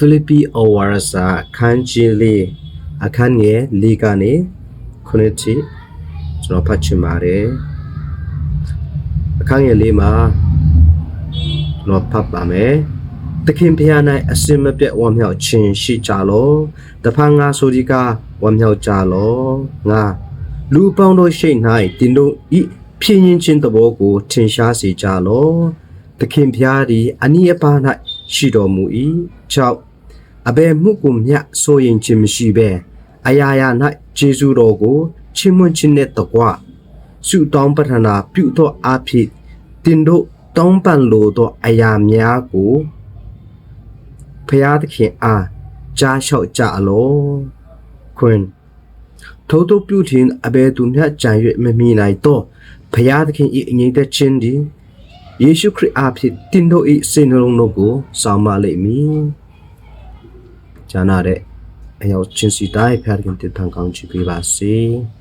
Philippi Owarasa ခန်းကြီးလေးအခန်းငယ်၄ကနေခုနှစ်ထိကျွန်တော်ဖတ်ချင်ပါတယ်အခန်းငယ်၄မှာကျွန်တော်ဖတ်ပါမယ်သခင်ဖျား၌အစင်မပြတ်ဝမ်းမြောက်ခြင်းရှိကြလောတဖန်ငါဆိုဒီကဝမ်းမြောက်ကြလောငါလူပေါင်းတို့ရှိ၌တင်တို့ဤဖြင်းရင်ချင်းတဘောကိုထင်ရှားစေကြလောသခင်ဖျားသည်အနိယပါ၌ရှိတော်မူ၏၆အဘယ်မှုကိုမြတ်ဆိုရင်ခြင်းမရှိဘဲအရာရာ၌ကျေးဇူးတော်ကိုချီးမွမ်းခြင်းနှင့်တကွဆုတောင်းပတနာပြုသောအဖြစ်တင်တို့တောင်းပန်လိုသောအရာများကိုဖျားသခင်အားကြားလျှောက်ကြလောခွင်ထို့သောပြုခြင်းအဘယ်သူမျှကြံ၍မမိနိုင်သောဖျားသခင်၏အငြိမ့်သက်ခြင်းသည်ယေရှုခရစ်အားဖြင့်တင်တို့၏စိတ်နှလုံးတို့ကိုဆောင်မလိမ့်မည်။ဂျာနာတဲ့အယောက်ချင်းစီတိုင်းဖျားသခင်တည်ထံကောင်းချီးပေးပါစေ။